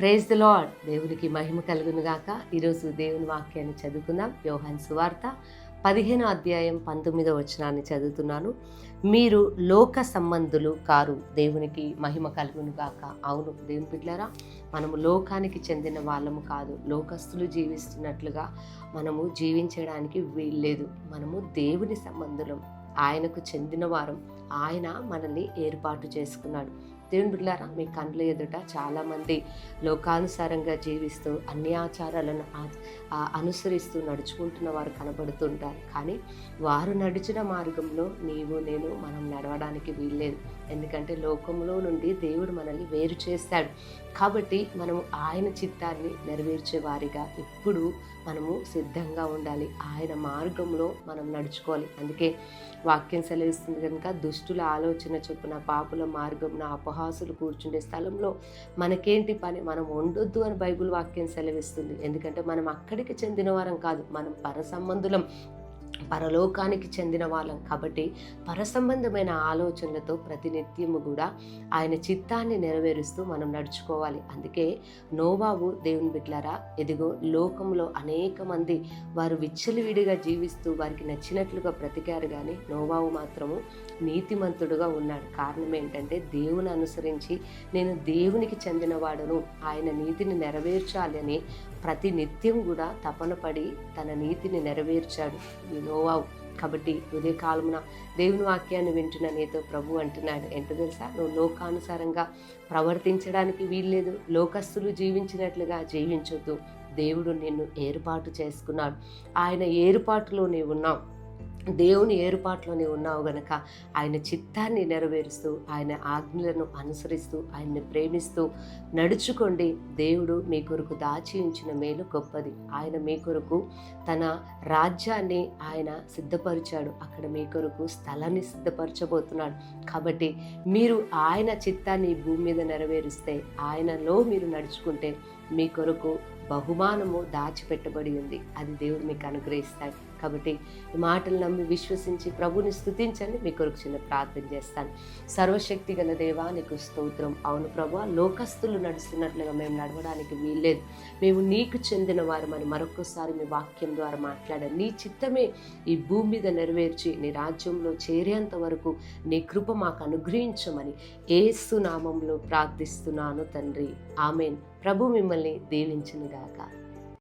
Praise the lord. దేవునికి మహిమ కలుగును గాక. ఈరోజు దేవుని వాక్యాన్ని చదువుకుందాం. యోహాను సువార్త 15వ అధ్యాయం 19వ వచనాన్ని చదువుతున్నాను. మీరు లోక సంబంధులు కారు, దేవునికి మహిమ కలుగును గాక. అవును దేవుని బిడ్డలారా, మనము లోకానికి చెందిన వాళ్ళము కాదు. లోకస్తులు జీవిస్తున్నట్లుగా మనము జీవించడానికి వీల్లేదు. మనము దేవుని సంబంధులం, ఆయనకు చెందిన వారం. ఆయన మనల్ని ఏర్పాటు చేసుకున్నాడు. దేవుని బిడ్డలారా, మీ కండ్ల ఎదుట చాలామంది లోకానుసారంగా జీవిస్తూ అన్ని ఆచారాలను అనుసరిస్తూ నడుచుకుంటున్న వారు కనబడుతుంటారు. కానీ వారు నడిచిన మార్గంలో నీవు నేను మనం నడవడానికి వీల్లేదు. ఎందుకంటే లోకంలో నుండి దేవుడు మనల్ని వేరు చేస్తాడు. కాబట్టి మనము ఆయన చిత్తాన్ని నెరవేర్చే వారిగా ఎప్పుడు మనము సిద్ధంగా ఉండాలి. ఆయన మార్గంలో మనం నడుచుకోవాలి. అందుకే వాక్యం సెలవిస్తుంది కనుక, దుష్టుల ఆలోచన చొప్పున పాపుల మార్గంన అపహాసులు కూర్చుండే స్థలంలో మనకేంటి పని, మనం ఉండొద్దు అని బైబిల్ వాక్యం సెలవిస్తుంది. ఎందుకంటే మనం అక్కడికి చెందిన వారం కాదు, మనం పరసంబంధులం, పరలోకానికి చెందిన వాళ్ళం. కాబట్టి పరసంబంధమైన ఆలోచనలతో ప్రతినిత్యము కూడా ఆయన చిత్తాన్ని నెరవేరుస్తూ మనం నడుచుకోవాలి. అందుకే నోవాహు దేవుని బిడ్డలారా, ఎదిగో లోకంలో అనేక మంది వారు విచ్చలవిడిగా జీవిస్తూ వారికి నచ్చినట్లుగా బ్రతికారు. కానీ నోవాహు మాత్రము నీతిమంతుడుగా ఉన్నాడు. కారణం ఏంటంటే దేవుని అనుసరించి నేను దేవునికి చెందినవాడను, ఆయన నీతిని నెరవేర్చాలని ప్రతి నిత్యం కూడా తపన పడి తన నీతిని నెరవేర్చాడు ఈ నోవాహు. కాబట్టి ఉదయకాలమున దేవుని వాక్యాన్ని వింటున్న నీతో ప్రభు అంటున్నాడు ఏంటో తెలుసా, నువ్వు లోకానుసారంగా ప్రవర్తించడానికి వీల్లేదు. లోకస్తులు జీవించినట్లుగా జీవించొద్దు. దేవుడు నిన్ను ఏర్పాటు చేసుకున్నాడు. ఆయన ఏర్పాటులో నీవు ఉన్నావు. దేవుని ఏర్పాట్లోనే ఉన్నావు గనక ఆయన చిత్తాన్ని నెరవేరుస్తూ ఆయన ఆజ్ఞలను అనుసరిస్తూ ఆయన్ని ప్రేమిస్తూ నడుచుకోండి. దేవుడు మీ కొరకు దాచి ఉంచిన మేలు గొప్పది. ఆయన మీ కొరకు తన రాజ్యాన్ని ఆయన సిద్ధపరిచాడు. అక్కడ మీ కొరకు స్థలాన్ని సిద్ధపరచబోతున్నాడు. కాబట్టి మీరు ఆయన చిత్తాన్ని భూమి మీద నెరవేరిస్తే, ఆయనలో మీరు నడుచుకుంటే మీ కొరకు బహుమానము దాచిపెట్టబడి ఉంది. అది దేవుడు మీకు అనుగ్రహిస్తాడు. కాబట్టి ఈ మాటలు నమ్మి విశ్వసించి ప్రభుని స్తుతించండి. మీ కొరకు చిన్న ప్రార్థన చేస్తాను. సర్వశక్తి గల దేవా, నీకు స్తోత్రం. అవును ప్రభువా, లోకస్తులు నడుస్తున్నట్లుగా మేము నడవడానికి వీల్లేదు. మేము నీకు చెందిన వారమని మరొకసారి మీ వాక్యం ద్వారా మాట్లాడారు. నీ చిత్తమే ఈ భూమి మీద నెరవేర్చి నీ రాజ్యంలో చేరేంత వరకు నీ కృప మాకు అనుగ్రహించమని యేసు నామంలో ప్రార్థిస్తున్నాను తండ్రి. ఆమేన్. ప్రభు మిమ్మల్ని దీవించును గాక.